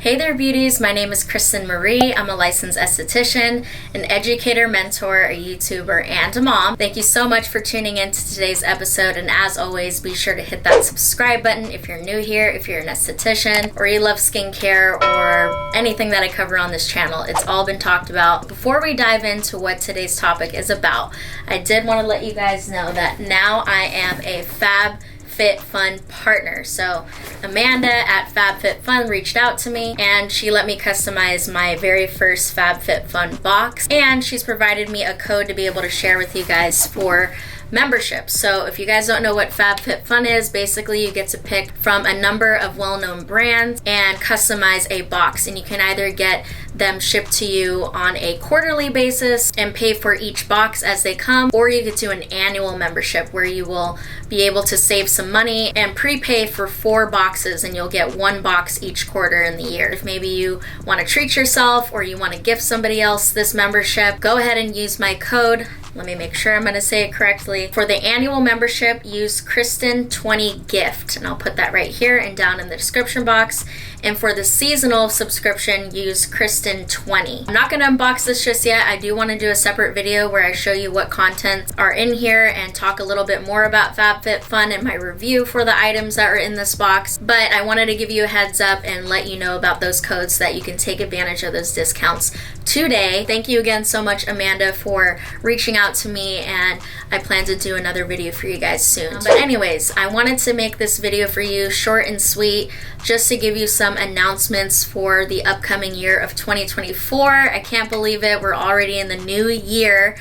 Hey there beauties, my name is Kristen Marie. I'm a licensed esthetician, an educator, mentor, a YouTuber, and a mom. Thank you so much for tuning in to today's episode, and as always, be sure to hit that subscribe button if you're new here, if you're an esthetician, or you love skincare, or anything that I cover on this channel. It's all been talked about. Before we dive into what today's topic is about, I did want to let you guys know that now I am a FABFITFUN partner. So Amanda at FABFITFUN reached out to me and she let me customize my very first FABFITFUN box, and she's provided me a code to be able to share with you guys for membership. So if you guys don't know what FABFITFUN is, basically you get to pick from a number of well-known brands and customize a box, and you can either get them shipped to you on a quarterly basis and pay for each box as they come, or you could do an annual membership where you will be able to save some money and prepay for 4 boxes, and you'll get 1 box each quarter in the year. If maybe you want to treat yourself or you want to gift somebody else this membership, go ahead and use my code. Let me make sure I'm going to say it correctly. For the annual membership, use Kristen20GIFT, and I'll put that right here and down in the description box. And for the seasonal subscription, use Kristen20. I'm not going to unbox this just yet. I do want to do a separate video where I show you what contents are in here and talk a little bit more about FABFITFUN and my review for the items that are in this box. But I wanted to give you a heads up and let you know about those codes so that you can take advantage of those discounts today. Thank you again so much, Amanda, for reaching out to me, and I plan to do another video for you guys soon. But anyways, I wanted to make this video for you short and sweet, just to give you some announcements for the upcoming year of 2024. I can't believe it. We're already in the new year,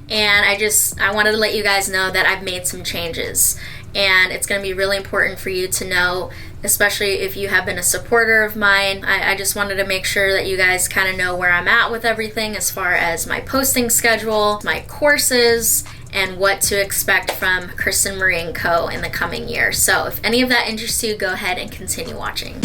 and I wanted to let you guys know that I've made some changes, and it's going to be really important for you to know, especially if you have been a supporter of mine. I just wanted to make sure that you guys kind of know where I'm at with everything as far as my posting schedule, my courses, and what to expect from Kristen Marie & Co. in the coming year. So if any of that interests you, go ahead and continue watching.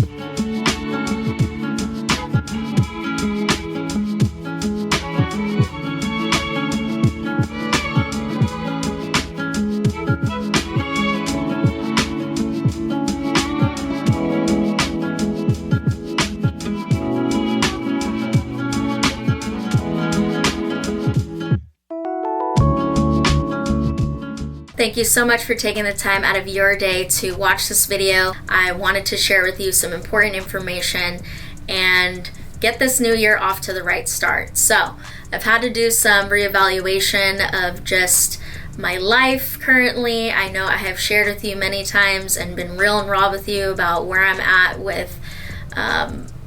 Thank you so much for taking the time out of your day to watch this video. I wanted to share with you some important information and get this new year off to the right start. So I've had to do some reevaluation of just my life currently. I know I have shared with you many times and been real and raw with you about where I'm at with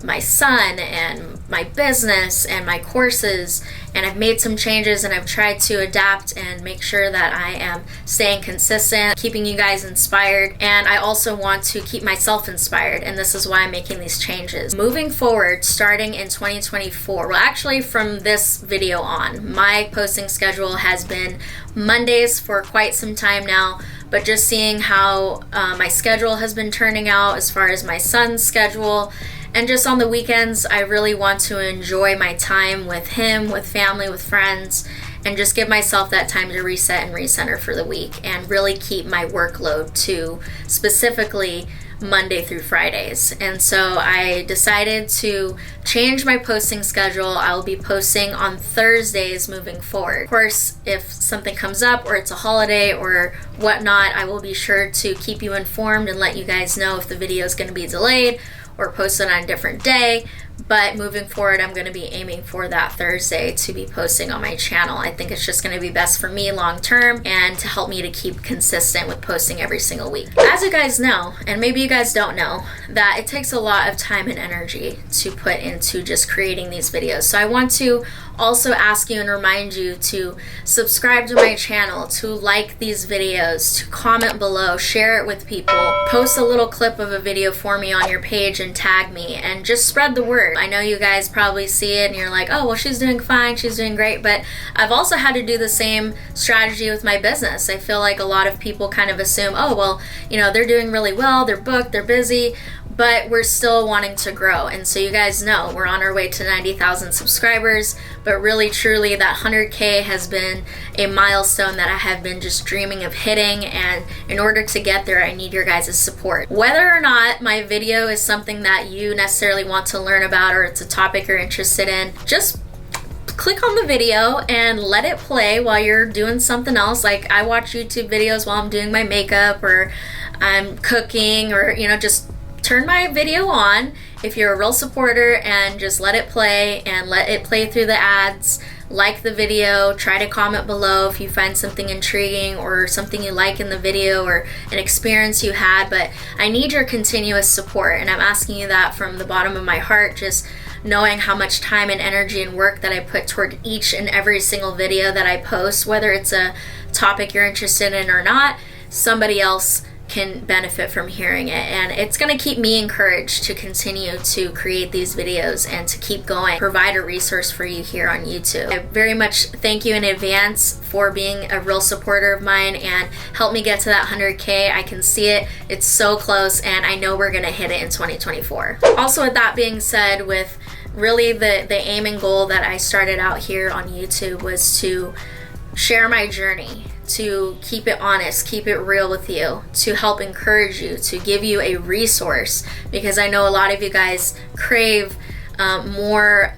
my son and my business and my courses, and I've made some changes and I've tried to adapt and make sure that I am staying consistent, keeping you guys inspired, and I also want to keep myself inspired, and this is why I'm making these changes. Moving forward, starting in 2024, well actually from this video on, my posting schedule has been Mondays for quite some time now, but just seeing how my schedule has been turning out as far as my son's schedule, and just on the weekends, I really want to enjoy my time with him, with family, with friends, and just give myself that time to reset and recenter for the week and really keep my workload to specifically Monday through Fridays. And so I decided to change my posting schedule. I will be posting on Thursdays moving forward. Of course, if something comes up or it's a holiday or whatnot, I will be sure to keep you informed and let you guys know if the video is going to be delayed or posted on a different day. But moving forward, I'm going to be aiming for that Thursday to be posting on my channel. I think it's just going to be best for me long term and to help me to keep consistent with posting every single week. As you guys know, and maybe you guys don't know, that it takes a lot of time and energy to put into just creating these videos. So I want to also ask you and remind you to subscribe to my channel, to like these videos, to comment below, share it with people, post a little clip of a video for me on your page and tag me, and just spread the word. I know you guys probably see it and you're like, oh, well, she's doing fine, she's doing great, but I've also had to do the same strategy with my business. I feel like a lot of people kind of assume, oh, well, you know, they're doing really well, they're booked, they're busy, but we're still wanting to grow. And so you guys know we're on our way to 90,000 subscribers, but really truly that 100K has been a milestone that I have been just dreaming of hitting, and in order to get there I need your guys' support. Whether or not my video is something that you necessarily want to learn about or it's a topic you're interested in, just click on the video and let it play while you're doing something else. Like I watch YouTube videos while I'm doing my makeup or I'm cooking, or just turn my video on if you're a real supporter and just let it play and let it play through the ads. Like the video, try to comment below if you find something intriguing or something you like in the video or an experience you had. But I need your continuous support, and I'm asking you that from the bottom of my heart, just knowing how much time and energy and work that I put toward each and every single video that I post. Whether it's a topic you're interested in or not, somebody else can benefit from hearing it, and it's going to keep me encouraged to continue to create these videos and to keep going, provide a resource for you here on YouTube. I very much thank you in advance for being a real supporter of mine and help me get to that 100K. I can see it, it's so close, and I know we're going to hit it in 2024. Also, with that being said, with really the aim and goal that I started out here on YouTube was to share my journey, to keep it honest, keep it real with you, to help encourage you, to give you a resource, because I know a lot of you guys crave more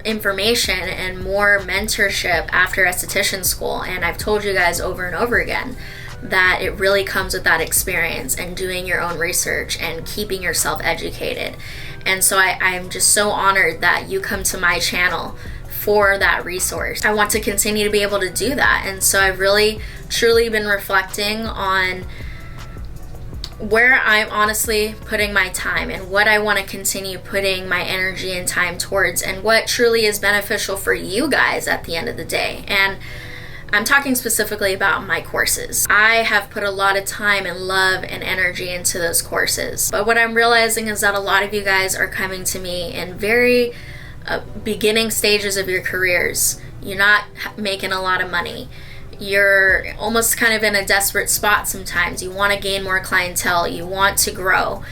information and more mentorship after esthetician school. And I've told you guys over and over again that it really comes with that experience and doing your own research and keeping yourself educated. And so I'm just so honored that you come to my channel for that resource. I want to continue to be able to do that. And so I've really truly been reflecting on where I'm honestly putting my time and what I want to continue putting my energy and time towards, and what truly is beneficial for you guys at the end of the day. And I'm talking specifically about my courses. I have put a lot of time and love and energy into those courses. But what I'm realizing is that a lot of you guys are coming to me in very beginning stages of your careers. You're not making a lot of money. You're almost kind of in a desperate spot sometimes. You want to gain more clientele. You want to grow.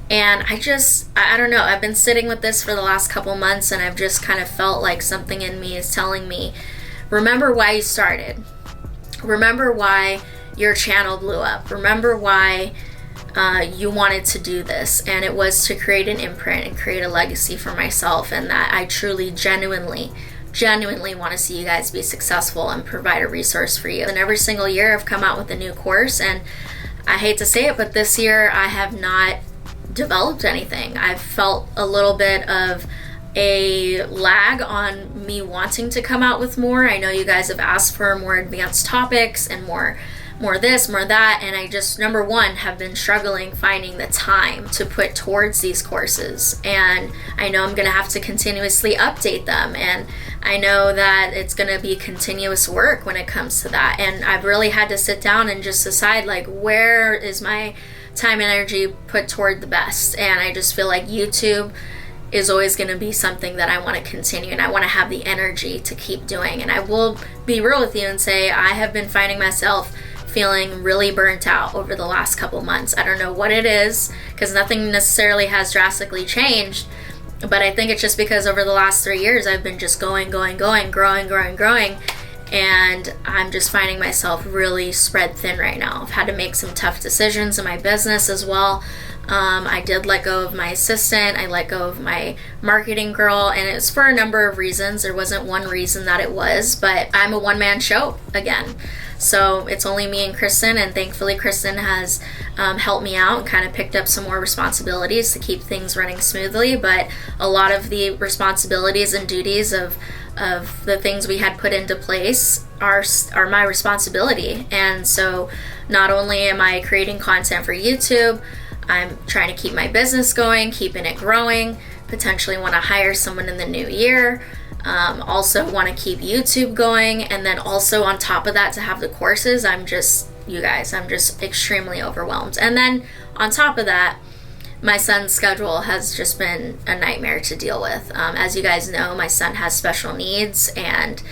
And I don't know, I've been sitting with this for the last couple months, and I've just kind of felt like something in me is telling me, remember why you started. Remember why your channel blew up. Remember why you wanted to do this, and it was to create an imprint and create a legacy for myself, and that I truly genuinely want to see you guys be successful and provide a resource for you. And every single year I've come out with a new course, and I hate to say it, but this year I have not developed anything. I've felt a little bit of a lag on me wanting to come out with more. I know you guys have asked for more advanced topics and more this, more that, and I just, number one, have been struggling finding the time to put towards these courses. And I know I'm gonna have to continuously update them, and I know that it's gonna be continuous work when it comes to that. And I've really had to sit down and just decide, like, where is my time and energy put toward the best. And I just feel like YouTube is always going to be something that I want to continue, and I want to have the energy to keep doing. And I will be real with you and say I have been finding myself feeling really burnt out over the last couple months. I don't know what it is, because nothing necessarily has drastically changed, but I think it's just because over the last 3 years I've been just going, growing, and I'm just finding myself really spread thin right now. I've had to make some tough decisions in my business as well. I did let go of my assistant. I let go of my marketing girl, and it's for a number of reasons. There wasn't one reason that it was, but I'm a one-man show again. So it's only me and Kristen, and thankfully Kristen has helped me out and kind of picked up some more responsibilities to keep things running smoothly. But a lot of the responsibilities and duties of the things we had put into place are my responsibility. And so not only am I creating content for YouTube, I'm trying to keep my business going, keeping it growing, potentially want to hire someone in the new year, also want to keep YouTube going, and then also on top of that to have the courses. I'm just extremely overwhelmed. And then on top of that, my son's schedule has just been a nightmare to deal with. As you guys know, my son has special needs, and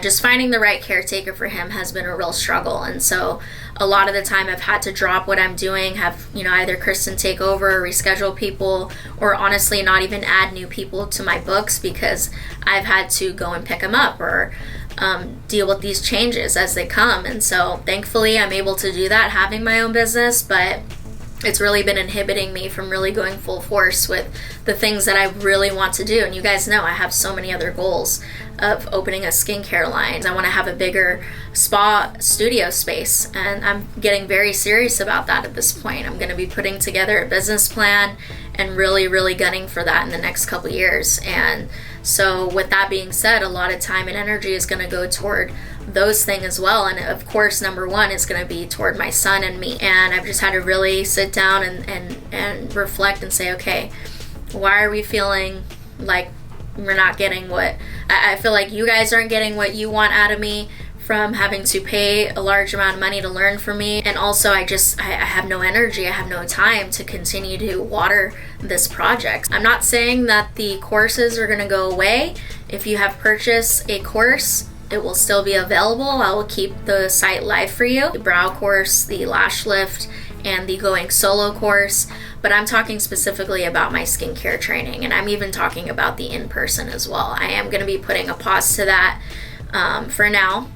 just finding the right caretaker for him has been a real struggle. And so a lot of the time I've had to drop what I'm doing, have, you know, either Kristen take over or reschedule people, or honestly not even add new people to my books because I've had to go and pick them up or deal with these changes as they come. And so thankfully I'm able to do that having my own business, but it's really been inhibiting me from really going full force with the things that I really want to do. And you guys know I have so many other goals of opening a skincare line. I want to have a bigger spa studio space, and I'm getting very serious about that at this point. I'm going to be putting together a business plan and really gunning for that in the next couple years. And so with that being said, a lot of time and energy is going to go toward those things as well. And of course, number one is going to be toward my son and me. And I've just had to really sit down and reflect and say, okay, why are we feeling like we're not getting what I feel like you guys aren't getting what you want out of me from having to pay a large amount of money to learn from me. And also I have no energy, I have no time to continue to water this project. I'm not saying that the courses are going to go away. If you have purchased a course, it will still be available. I will keep the site live for you. The brow course, the lash lift, and the going solo course. But I'm talking specifically about my skincare training, and I'm even talking about the in-person as well. I am going to be putting a pause to that for now.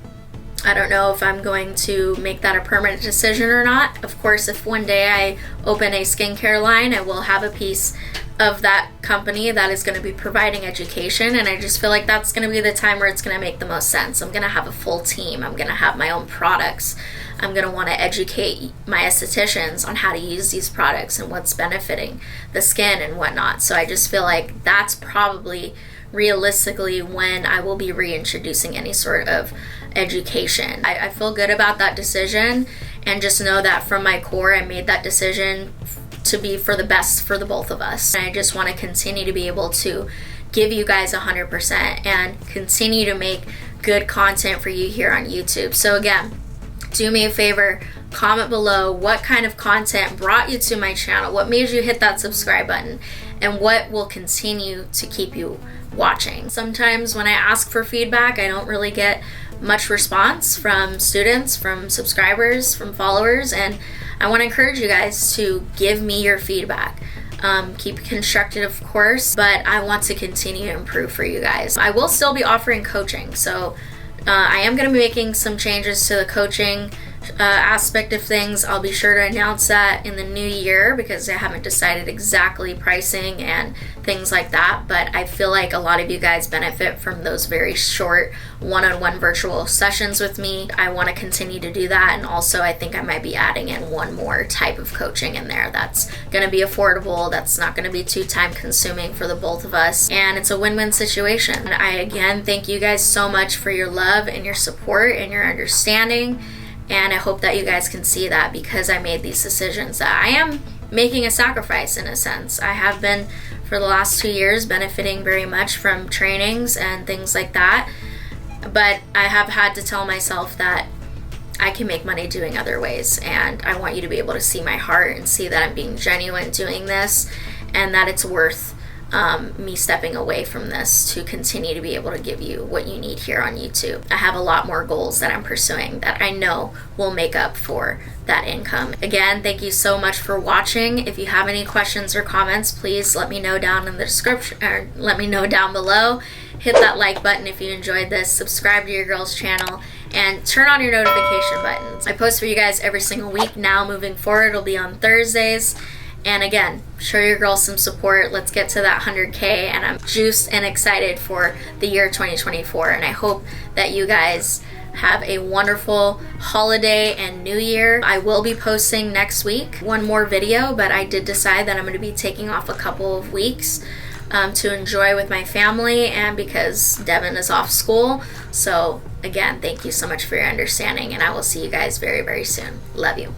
I don't know if I'm going to make that a permanent decision or not. Of course, if one day I open a skincare line, I will have a piece of that company that is going to be providing education, and I just feel like that's going to be the time where it's going to make the most sense. I'm going to have a full team. I'm going to have my own products. I'm going to want to educate my estheticians on how to use these products and what's benefiting the skin and whatnot. So I just feel like that's probably realistically when I will be reintroducing any sort of education. I feel good about that decision, and just know that from my core I made that decision to be for the best for the both of us. And I just want to continue to be able to give you guys 100% and continue to make good content for you here on YouTube. So again, do me a favor, comment below what kind of content brought you to my channel, what made you hit that subscribe button, and what will continue to keep you watching. Sometimes when I ask for feedback, I don't really get much response from students, from subscribers, from followers, and I want to encourage you guys to give me your feedback. Keep it constructive, of course, but I want to continue to improve for you guys. I will still be offering coaching, so I am going to be making some changes to the coaching aspect of things. I'll be sure to announce that in the new year because I haven't decided exactly pricing and things like that, but I feel like a lot of you guys benefit from those very short one-on-one virtual sessions with me. I want to continue to do that, and also I think I might be adding in one more type of coaching in there that's going to be affordable, that's not going to be too time consuming for the both of us, and it's a win-win situation. And I again thank you guys so much for your love and your support and your understanding. And I hope that you guys can see that because I made these decisions, that I am making a sacrifice in a sense. I have been for the last 2 years benefiting very much from trainings and things like that. But I have had to tell myself that I can make money doing other ways. And I want you to be able to see my heart and see that I'm being genuine doing this, and that it's worth me stepping away from this to continue to be able to give you what you need here on YouTube. I have a lot more goals that I'm pursuing that I know will make up for that income. Again, thank you so much for watching. If you have any questions or comments, please let me know down in the description, or let me know down below. Hit that like button if you enjoyed this, subscribe to your girl's channel, and turn on your notification buttons. I post for you guys every single week now. Moving forward, it'll be on Thursdays. And again, show your girl some support. Let's get to that 100K, and I'm juiced and excited for the year 2024. And I hope that you guys have a wonderful holiday and new year. I will be posting next week one more video, but I did decide that I'm going to be taking off a couple of weeks to enjoy with my family, and because Devin is off school. So again, thank you so much for your understanding, and I will see you guys very soon. Love you.